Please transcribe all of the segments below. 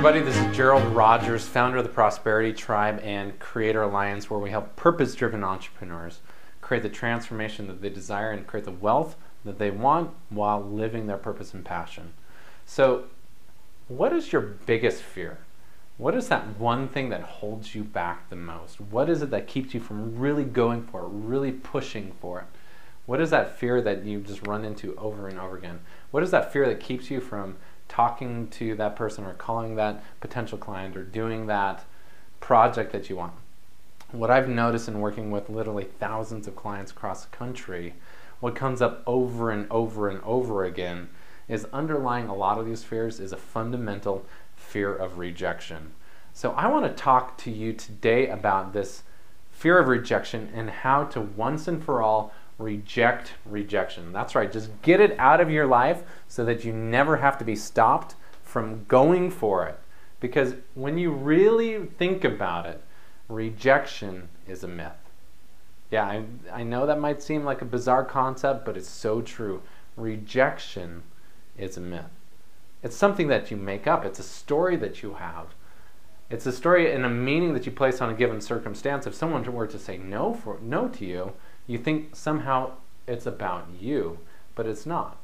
everybody, this is Gerald Rogers, founder of the Prosperity Tribe and Creator Alliance, where we help purpose-driven entrepreneurs create the transformation that they desire and create the wealth that they want while living their purpose and passion. So, what is your biggest fear? What is that one thing that holds you back the most? What is it that keeps you from really going for it, really pushing for it? What is that fear that you just run into over and over again? What is that fear that keeps you from talking to that person or calling that potential client or doing that project that you want? What I've noticed in working with literally thousands of clients across the country, what comes up over and over and over again is underlying a lot of these fears is a fundamental fear of rejection. So I want to talk to you today about this fear of rejection and how to once and for all reject rejection. That's right, just get it out of your life so that you never have to be stopped from going for it. Because when you really think about it, rejection is a myth. Yeah, I know that might seem like a bizarre concept, but it's so true. Rejection is a myth. It's something that you make up. It's a story that you have. It's a story and a meaning that you place on a given circumstance. If someone were to say no to you, you think somehow it's about you, but it's not.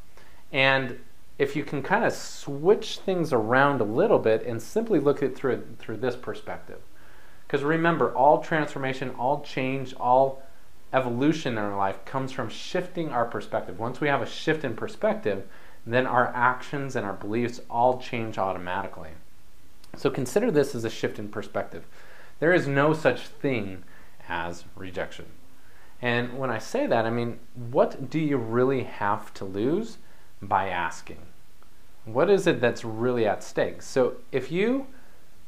And if you can kind of switch things around a little bit and simply look at it through this perspective. Because remember, all transformation, all change, all evolution in our life comes from shifting our perspective. Once we have a shift in perspective, then our actions and our beliefs all change automatically. So consider this as a shift in perspective. There is no such thing as rejection. And when I say that, I mean, what do you really have to lose by asking? What is it that's really at stake? So if you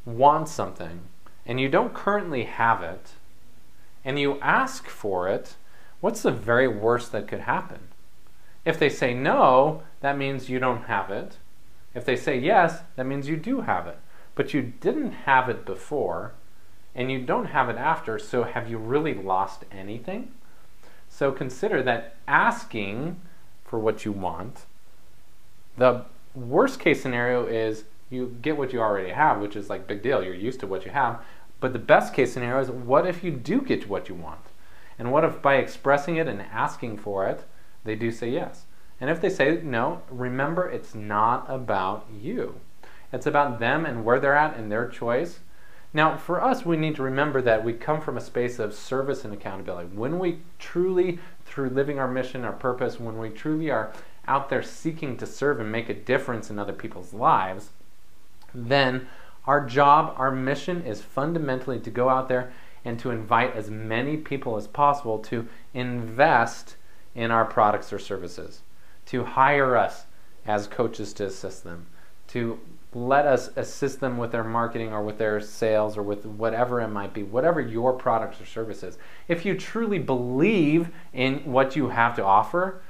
want something and you don't currently have it and you ask for it, what's the very worst that could happen? If they say no, that means you don't have it. If they say yes, that means you do have it. But you didn't have it before and you don't have it after, so have you really lost anything? So consider that asking for what you want, the worst case scenario is you get what you already have, which is like big deal, you're used to what you have. But the best case scenario is what if you do get what you want? And what if by expressing it and asking for it, they do say yes? And if they say no, remember it's not about you. It's about them and where they're at and their choice. Now, for us, we need to remember that we come from a space of service and accountability. When we truly, through living our mission, our purpose, when we truly are out there seeking to serve and make a difference in other people's lives, then our job, our mission is fundamentally to go out there and to invite as many people as possible to invest in our products or services, to hire us as coaches to assist them, to let us assist them with their marketing or with their sales or with whatever it might be, whatever your products or services. If you truly believe in what you have to offer,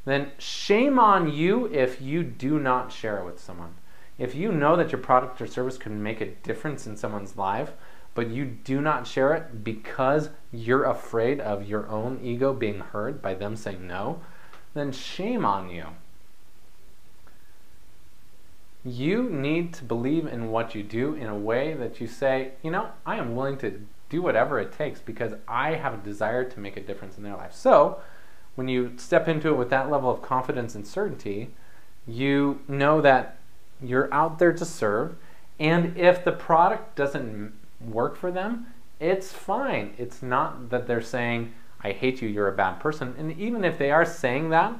then shame on you if you do not share it with someone. If you know that your product or service can make a difference in someone's life, but you do not share it because you're afraid of your own ego being hurt by them saying no, then shame on you. You need to believe in what you do in a way that you say, you know, I am willing to do whatever it takes because I have a desire to make a difference in their life. So when you step into it with that level of confidence and certainty, you know that you're out there to serve, and if the product doesn't work for them, it's fine. It's not that they're saying, I hate you, you're a bad person. And even if they are saying that,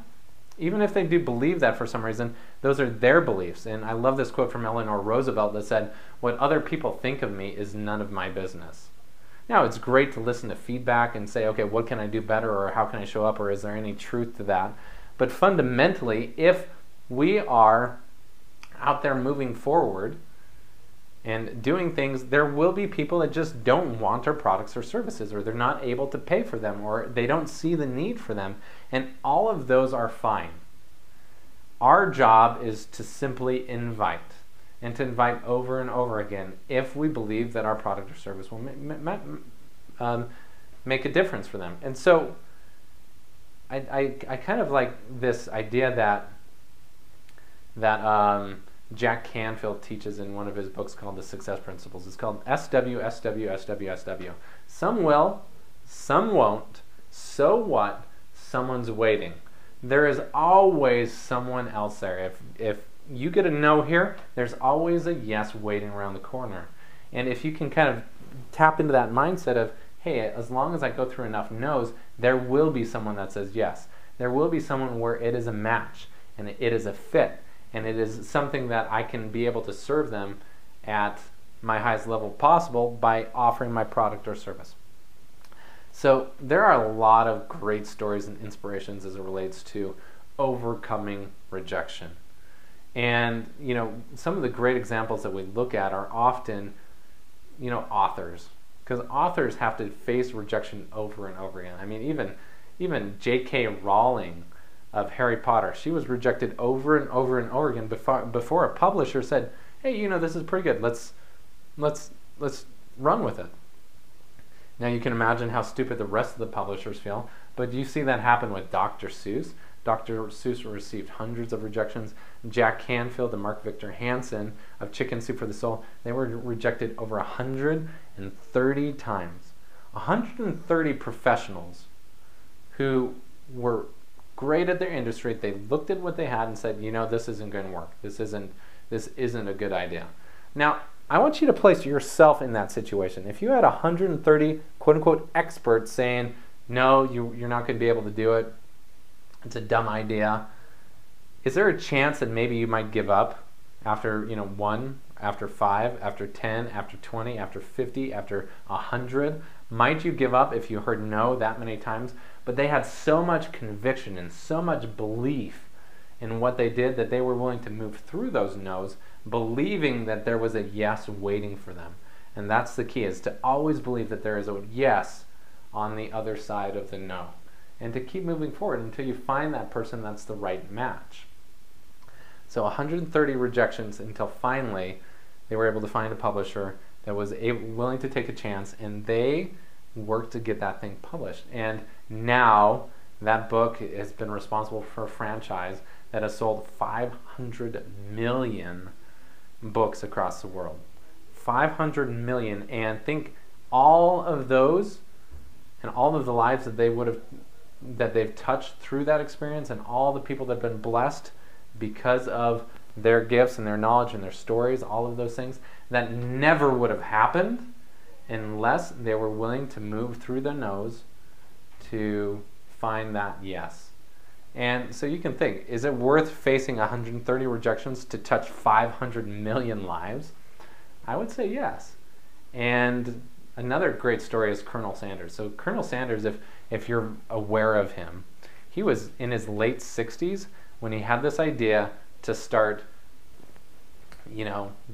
even if they do believe that for some reason, those are their beliefs. And I love this quote from Eleanor Roosevelt that said, what other people think of me is none of my business. Now, it's great to listen to feedback and say, okay, what can I do better, or how can I show up, or is there any truth to that? But fundamentally, if we are out there moving forward and doing things, there will be people that just don't want our products or services, or they're not able to pay for them, or they don't see the need for them. And all of those are fine. Our job is to simply invite, and to invite over and over again if we believe that our product or service will make a difference for them. And so I kind of like this idea that Jack Canfield teaches in one of his books called The Success Principles. It's called SW, SW, SW, SW. Some will, some won't. So what? Someone's waiting. There is always someone else there. If you get a no here, there's always a yes waiting around the corner. And if you can kind of tap into that mindset of, hey, as long as I go through enough no's, there will be someone that says yes. There will be someone where it is a match and it is a fit. And it is something that I can be able to serve them at my highest level possible by offering my product or service. So there are a lot of great stories and inspirations as it relates to overcoming rejection. And, some of the great examples that we look at are often, authors. Because authors have to face rejection over and over again. I mean, even J.K. Rowling of Harry Potter, she was rejected over and over and over again before a publisher said, hey, this is pretty good. Let's run with it. Now you can imagine how stupid the rest of the publishers feel, but you see that happen with Dr. Seuss. Dr. Seuss received hundreds of rejections. Jack Canfield and Mark Victor Hansen of Chicken Soup for the Soul, they were rejected over 130 times. 130 professionals who were great at their industry. They looked at what they had and said, this isn't going to work. This isn't a good idea. Now, I want you to place yourself in that situation. If you had 130 quote-unquote experts saying, no, you're not going to be able to do it, it's a dumb idea, is there a chance that maybe you might give up after 1, after 5, after 10, after 20, after 50, after 100? Might you give up if you heard no that many times? But they had so much conviction and so much belief in what they did that they were willing to move through those no's, believing that there was a yes waiting for them. And that's the key, is to always believe that there is a yes on the other side of the no. And to keep moving forward until you find that person that's the right match. So 130 rejections until finally they were able to find a publisher that was willing to take a chance, and they worked to get that thing published. And now that book has been responsible for a franchise that has sold 500 million books across the world. 500 million, and think all of those and all of the lives that they've touched through that experience, and all the people that have been blessed because of their gifts and their knowledge and their stories, all of those things, that never would have happened unless they were willing to move through the no's to find that yes. And so you can think, is it worth facing 130 rejections to touch 500 million lives? I would say yes. And another great story is Colonel Sanders. So Colonel Sanders, if you're aware of him, he was in his late 60s when he had this idea to start,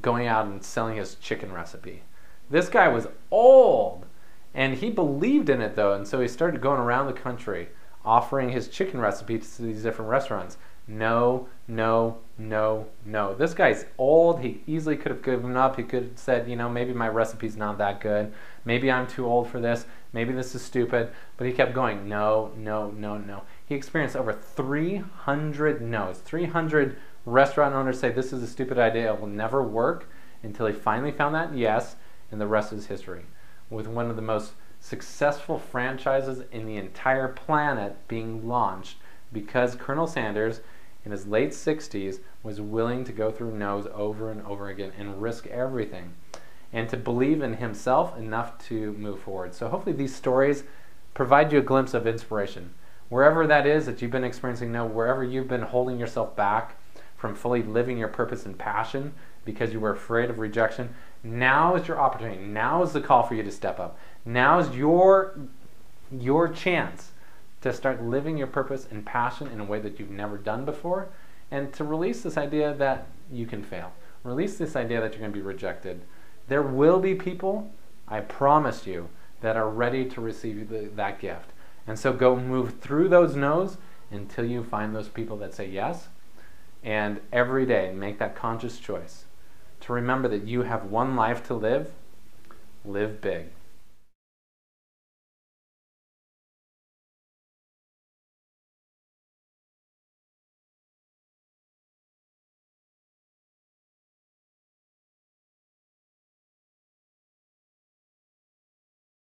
going out and selling his chicken recipe. This guy was old, and he believed in it though, and so he started going around the country offering his chicken recipe to these different restaurants. No, no, no, no. This guy's old. He easily could have given up. He could have said, maybe my recipe's not that good. Maybe I'm too old for this. Maybe this is stupid. But he kept going, no, no, no, no. He experienced over 300 no's. 300 restaurant owners say this is a stupid idea. It will never work, until he finally found that yes, and the rest is history. With one of the most successful franchises in the entire planet being launched because Colonel Sanders in his late 60s was willing to go through no's over and over again and risk everything, and to believe in himself enough to move forward. So hopefully these stories provide you a glimpse of inspiration. Wherever that is that you've been experiencing no, wherever you've been holding yourself back from fully living your purpose and passion because you were afraid of rejection, now is your opportunity. Now is the call for you to step up. Now is your chance to start living your purpose and passion in a way that you've never done before, and to release this idea that you can fail. Release this idea that you're going to be rejected. There will be people, I promise you, that are ready to receive that gift. And so go move through those no's until you find those people that say yes. And every day make that conscious choice to remember that you have one life to live. Live big.